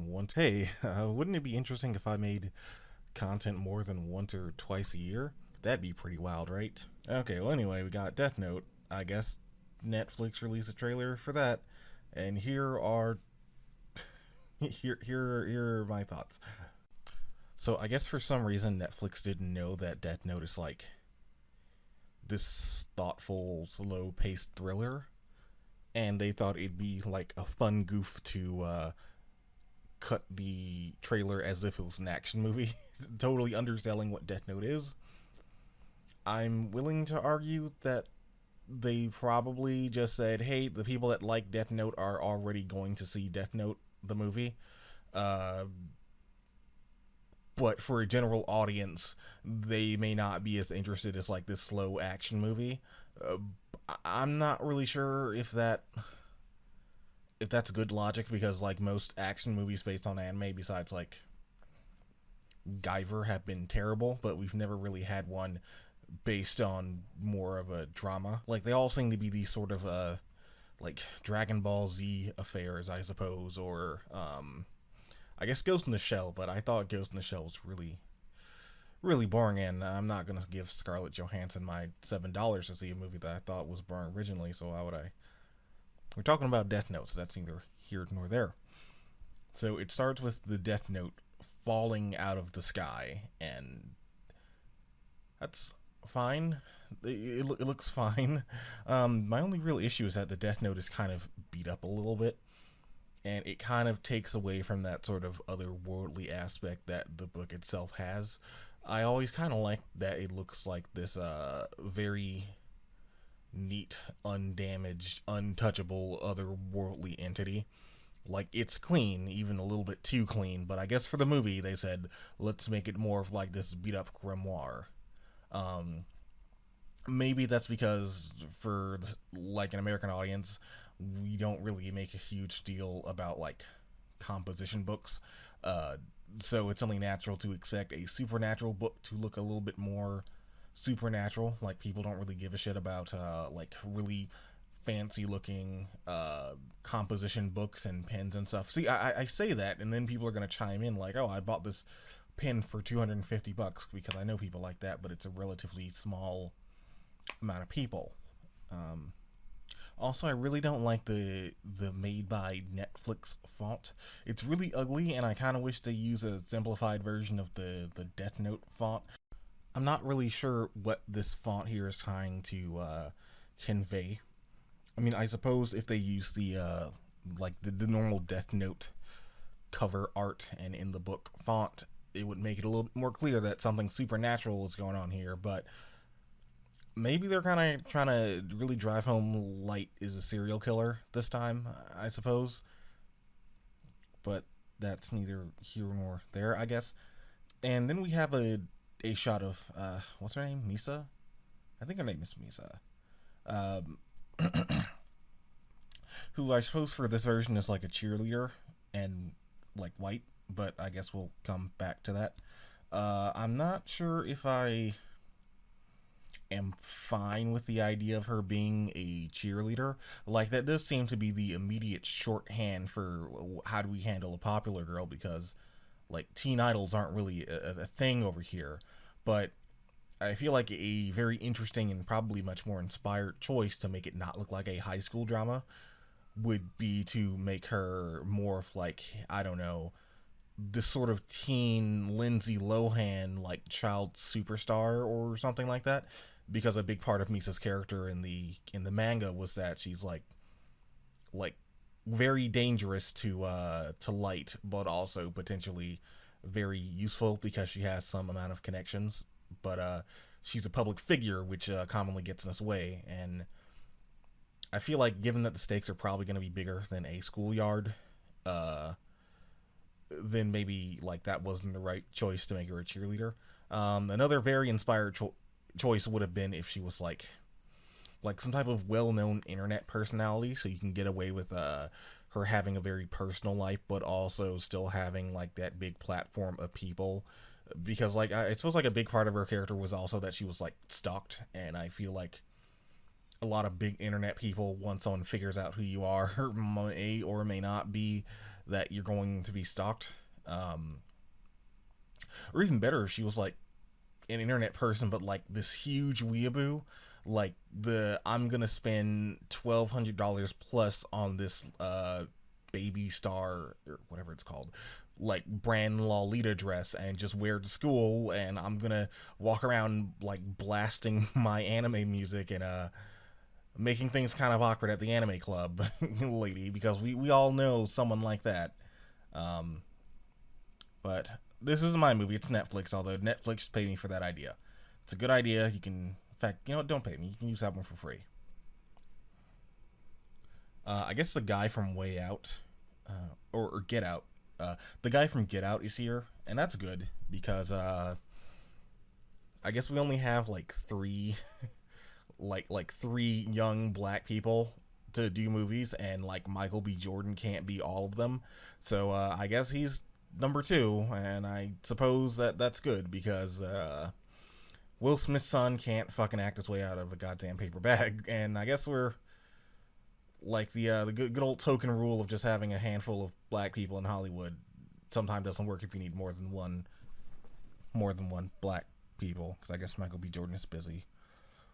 once. Hey, wouldn't it be interesting if I made content more than once or twice a year? That'd be pretty wild, right? Okay, well, anyway, we got Death Note. I guess Netflix released a trailer for that, and here are my thoughts. So I guess for some reason Netflix didn't know that Death Note is like this thoughtful, slow-paced thriller, and they thought it'd be like a fun goof to cut the trailer as if it was an action movie, totally underselling what Death Note is. I'm willing to argue that they probably just said, "Hey, the people that like Death Note are already going to see Death Note the movie." Uh, but for a general audience, they may not be as interested as like this slow action movie. Uh, I'm not really sure if that's good logic because like most action movies based on anime, besides like Guyver, have been terrible, but we've never really had one based on more of a drama. Like they all seem to be these sort of like Dragon Ball Z affairs, I suppose, or I guess Ghost in the Shell. But I thought Ghost in the Shell was really boring, and I'm not gonna give Scarlett Johansson my $7 to see a movie that I thought was boring originally. So why would I? We're talking about Death Note, so that's neither here nor there. So it starts with the Death Note falling out of the sky, and that's fine. It looks fine. My only real issue is that the Death Note is kind of beat up a little bit, and it kind of takes away from that sort of otherworldly aspect that the book itself has. I always kind of like that it looks like this very neat, undamaged, untouchable, otherworldly entity. Like it's clean, even a little bit too clean. But I guess for the movie, they said let's make it more of like this beat up grimoire. Um, Maybe that's because for like an American audience, we don't really make a huge deal about like composition books. Uh, so it's only natural to expect a supernatural book to look a little bit more supernatural. Like people don't really give a shit about like really fancy looking composition books and pens and stuff. See, I say that, and then people are gonna chime in like, "Oh, I bought this pen for $250 because I know people like that, but it's a relatively small amount of people." Um, Also, I really don't like the made by Netflix font. It's really ugly, and I kind of wish they use a simplified version of the Death Note font. I'm not really sure what this font here is trying to convey. I mean, I suppose if they use the normal Death Note cover art and in the book font, it would make it a little bit more clear that something supernatural is going on here. But maybe they're kind of trying to really drive home Light is a serial killer this time, I suppose. But that's neither here nor there, I guess. And then we have a shot of what's her name, Misa. I think her name is Misa. Um, who I suppose for this version is like a cheerleader and like white, but I guess we'll come back to that. I'm not sure if I am fine with the idea of her being a cheerleader. Like that does seem to be the immediate shorthand for how do we handle a popular girl because like teen idols aren't really a thing over here. But I feel like a very interesting and probably much more inspired choice to make it not look like a high school drama would be to make her more of like I don't know this sort of teen Lindsay Lohan like child superstar or something like that because a big part of Misa's character in the manga was that she's like very dangerous to Light but also potentially very useful because she has some amount of connections but she's a public figure which commonly gets in its way and I feel like given that the stakes are probably going to be bigger than a schoolyard uh then maybe like that wasn't the right choice to make her a cheerleader. Another very inspired choice would have been if she was like some type of well-known internet personality, so you can get away with her having a very personal life, but also still having like that big platform of people. Because like I suppose like a big part of her character was also that she was like stalked, and I feel like a lot of big internet people, once someone figures out who you are, may or may not be that you're going to be stalked. Um, or even better, if she was like an internet person, but like this huge weeaboo. Like the I'm gonna spend $1,200 plus on this baby star or whatever it's called, like brand Lolita dress, and just wear it to school, and I'm gonna walk around like blasting my anime music and making things kind of awkward at the anime club, lady, because we all know someone like that. Um, but this is my movie. It's Netflix, although Netflix paid me for that idea. It's a good idea. You can, in fact, you know what? Don't pay me. You can use that one for free. I guess the guy from Way Out, or Get Out, the guy from Get Out is here, and that's good because I guess we only have like three, like three young black people to do movies, and like Michael B. Jordan can't be all of them. So I guess he's number two, and I suppose that that's good because Will Smith's son can't fucking act his way out of a goddamn paper bag, and I guess we're like the good old token rule of just having a handful of black people in Hollywood sometimes doesn't work if you need more than one black people, because I guess Michael B. Jordan is busy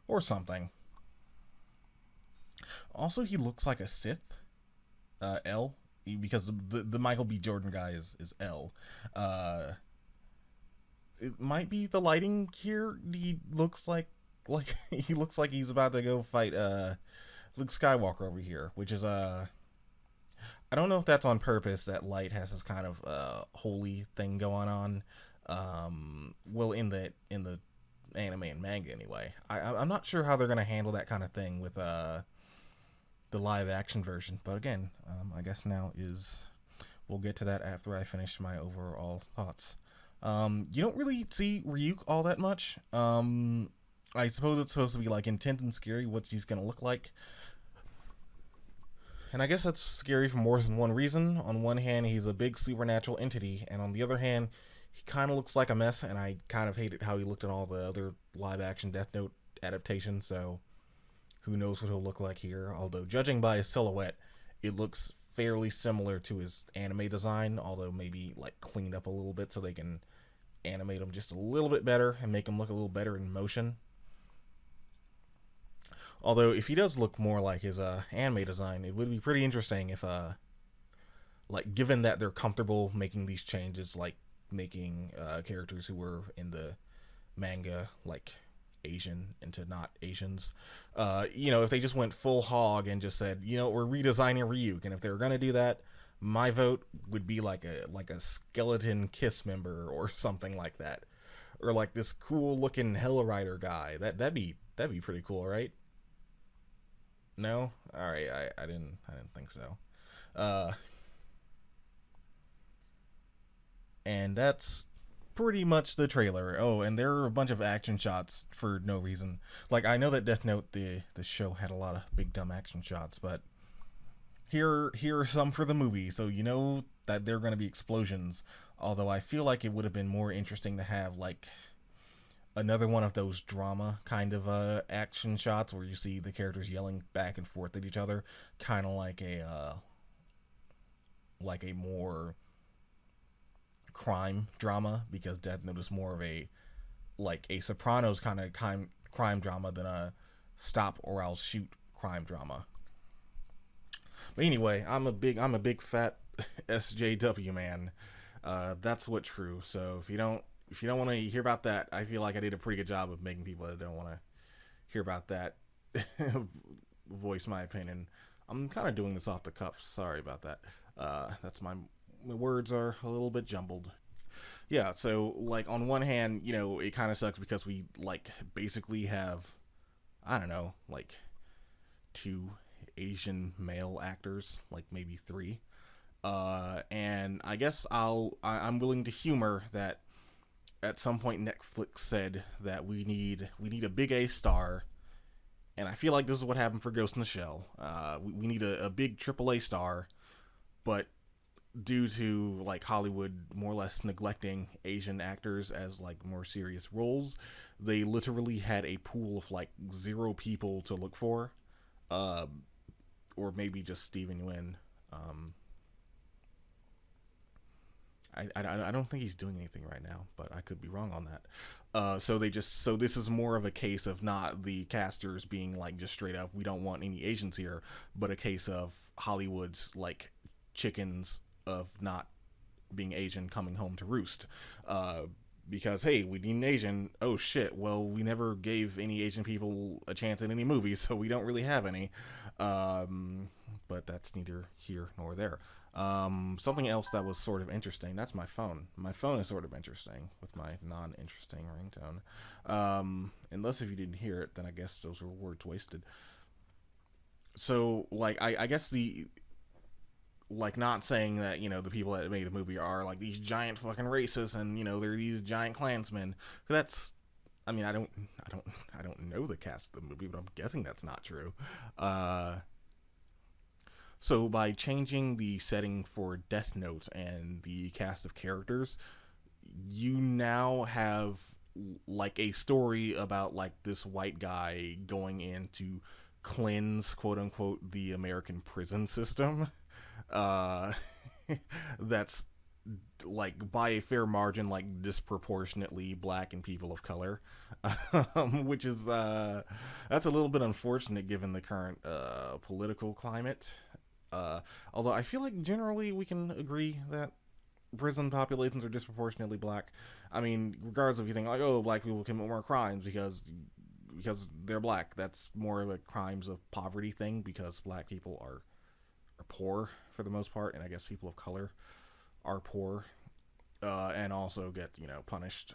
or something. Also, he looks like a Sith, L, because the Michael B. Jordan guy is L. Uh, it might be the lighting here. He looks like he looks like he's about to go fight Luke Skywalker over here, which is I don't know if that's on purpose. That light has this kind of holy thing going on. Well, in the anime and manga anyway. I'm not sure how they're gonna handle that kind of thing with the live action version. But again, I guess now is we'll get to that after I finish my overall thoughts. You don't really see Ryuk all that much. I suppose it's supposed to be like intense and scary what he's gonna look like. And I guess that's scary for more than one reason. On one hand, he's a big supernatural entity, and on the other hand, he kind of looks like a mess, and I kind of hated how he looked in all the other live action Death Note adaptations, so who knows what he'll look like here. Although, judging by his silhouette, it looks fairly similar to his anime design, although maybe like cleaned up a little bit so they can animate him just a little bit better and make him look a little better in motion. Although, if he does look more like his anime design, it would be pretty interesting if, like, given that they're comfortable making these changes, like making characters who were in the manga, like, Asian into not Asians, if they just went full hog and just said, we're redesigning Ryuk, and if they were gonna do that, my vote would be like a skeleton Kiss member or something like that, or like this cool looking Hell Rider guy. That'd be pretty cool, right? No? Alright, I didn't think so. Uh and that's pretty much the trailer. Oh, and there are a bunch of action shots for no reason. Like I know that Death Note the show had a lot of big dumb action shots, but here are some for the movie, so you know that there are going to be explosions. Although I feel like it would have been more interesting to have like another one of those drama kind of action shots where you see the characters yelling back and forth at each other, kind of like a more crime drama, because Death Note is more of a like a Sopranos kind of crime drama than a stop or I'll shoot crime drama. But anyway, I'm a big fat SJW man. That's what's true. So if you don't want to hear about that, I feel like I did a pretty good job of making people that don't want to hear about that voice my opinion. I'm kind of doing this off the cuff. Sorry about that. That's my words are a little bit jumbled. Yeah, so like on one hand, it kind of sucks because we like basically have I don't know, like two Asian male actors, like maybe three. And I guess I'm willing to humor that at some point Netflix said that we need a big A star, and I feel like this is what happened for Ghost in the Shell. We need a big AAA star, but due to like Hollywood more or less neglecting Asian actors as like more serious roles, they literally had a pool of like zero people to look for, uh, or maybe just Steven Yeun. Um, I don't think he's doing anything right now, but I could be wrong on that. So this is more of a case of not the casters being like just straight up we don't want any Asians here, but a case of Hollywood's like chickens of not being Asian coming home to roost. Uh, because hey, we need an Asian. Oh shit! Well, we never gave any Asian people a chance in any movies, so we don't really have any. Um, but that's neither here nor there. Something else that was sort of interesting. That's my phone. My phone is sort of interesting with my non-interesting ringtone. Unless if you didn't hear it, then I guess those were words wasted. So, like, I guess the like not saying that the people that made the movie are like these giant fucking racists and they're these giant Klansmen. That's I mean I don't I don't know the cast of the movie, but I'm guessing that's not true. Uh, so by changing the setting for Death Note and the cast of characters, you now have like a story about like this white guy going in to cleanse quote unquote the American prison system. Uh, that's like by a fair margin like disproportionately black and people of color, which is that's a little bit unfortunate given the current political climate. uh, Although I feel like generally we can agree that prison populations are disproportionately black. I mean, regardless of you think like, oh, black people commit more crimes because they're black. That's more of a crimes of poverty thing because black people are poor for the most part, and I guess people of color are poor, and also get punished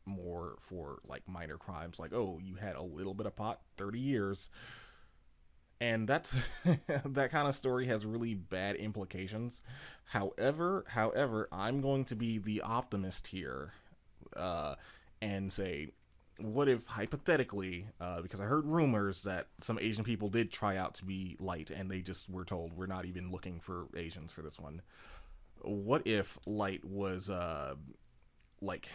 more for like minor crimes, like oh you had a little bit of pot, 30 years, and that's that kind of story has really bad implications. However, I'm going to be the optimist here, uh, and say, what if hypothetically, because I heard rumors that some Asian people did try out to be light, and they just were told we're not even looking for Asians for this one. What if Light was like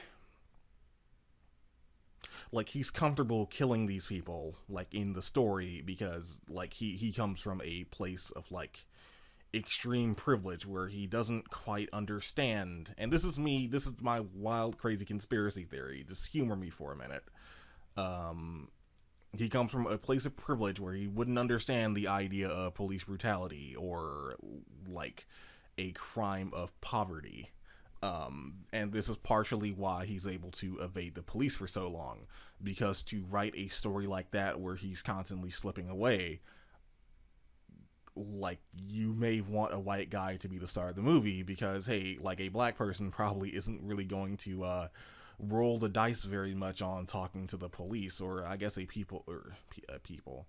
he's comfortable killing these people like in the story because like he comes from a place of like extreme privilege where he doesn't quite understand, and this is my wild crazy conspiracy theory, just humor me for a minute. um he comes from a place of privilege where he wouldn't understand the idea of police brutality or like a crime of poverty. And this is partially why he's able to evade the police for so long, because to write a story like that where he's constantly slipping away, like you may want a white guy to be the star of the movie because hey, like a black person probably isn't really going to roll the dice very much on talking to the police, or I guess a people or people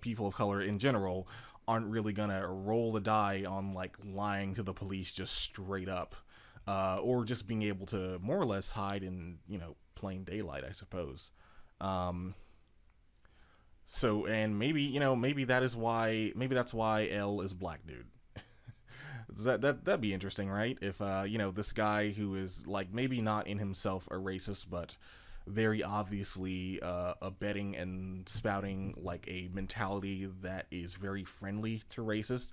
people of color in general aren't really gonna roll the die on like lying to the police just straight up, or just being able to more or less hide in plain daylight, I suppose. Um, so and maybe maybe that is why maybe that's why L is black dude. That'd be interesting, right? If this guy who is like maybe not in himself a racist, but very obviously abetting and spouting like a mentality that is very friendly to racist,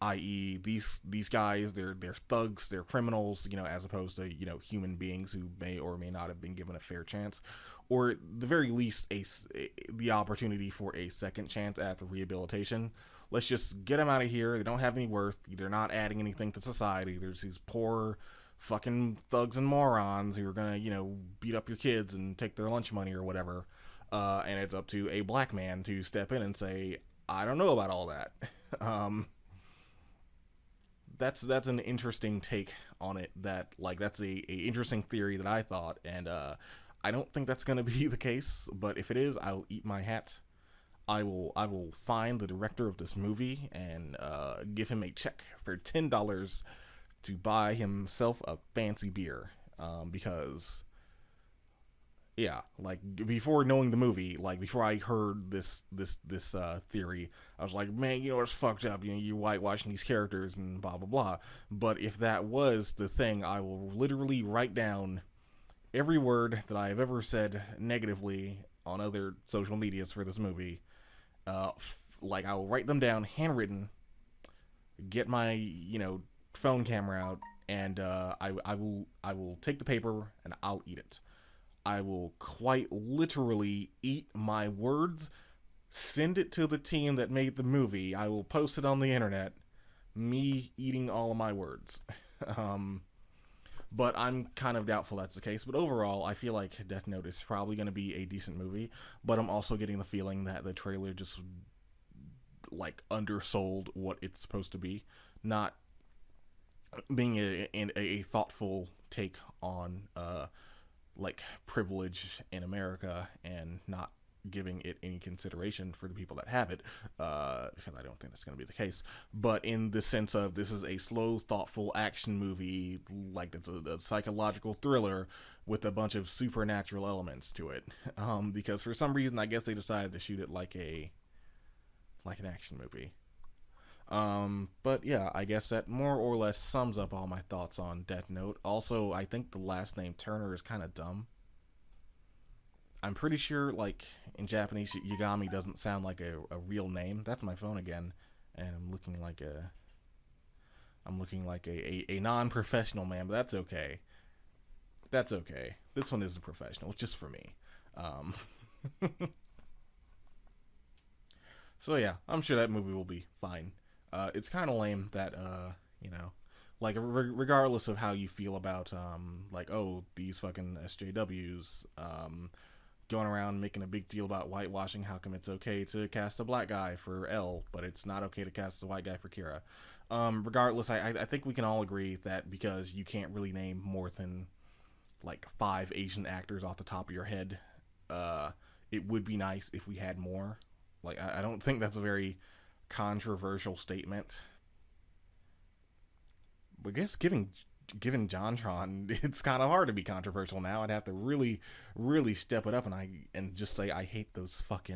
i.e., these guys, they're thugs, they're criminals, as opposed to human beings who may or may not have been given a fair chance, or at the very least the opportunity for a second chance at the rehabilitation. Let's just get them out of here. They don't have any worth. They're not adding anything to society. There's these poor fucking thugs and morons who are gonna beat up your kids and take their lunch money or whatever. And it's up to a black man to step in and say, I don't know about all that. um, that's an interesting take on it. That like that's a interesting theory that I thought, and I don't think that's gonna be the case. But if it is, I will eat my hat. I will find the director of this movie and give him a check for $10 to buy himself a fancy beer. Because yeah, like before knowing the movie, like before I heard this theory, I was like, man, it's fucked up. You're whitewashing these characters and blah blah blah. But if that was the thing, I will literally write down every word that I have ever said negatively on other social medias for this movie. Like I will write them down, handwritten. Get my phone camera out and I will take the paper and I'll eat it. I will quite literally eat my words, send it to the team that made the movie. I will post it on the internet. Me eating all of my words. um, but I'm kind of doubtful that's the case. But overall, I feel like Death Note is probably going to be a decent movie. But I'm also getting the feeling that the trailer just like undersold what it's supposed to be, not being a thoughtful take on like privilege in America and not giving it any consideration for the people that have it, because I don't think that's going to be the case. But in the sense of this is a slow, thoughtful action movie, like it's a psychological thriller with a bunch of supernatural elements to it. Because for some reason, I guess they decided to shoot it like an action movie. But yeah, I guess that more or less sums up all my thoughts on Death Note. Also, I think the last name Turner is kind of dumb. I'm pretty sure, like, in Japanese, Yagami doesn't sound like a real name. That's my phone again, and I'm looking like a non-professional man, but that's okay. That's okay. This one isn't professional. It's just for me. Um, so yeah, I'm sure that movie will be fine. It's kind of lame that you know, like regardless of how you feel about like oh these fucking SJWs going around making a big deal about whitewashing. How come it's okay to cast a black guy for L, but it's not okay to cast a white guy for Kira? Regardless, I think we can all agree that because you can't really name more than like 5 Asian actors off the top of your head, uh, it would be nice if we had more. Like I don't think that's a very controversial statement. I guess given JonTron, it's kind of hard to be controversial now. I'd have to really, really step it up and just say I hate those fucking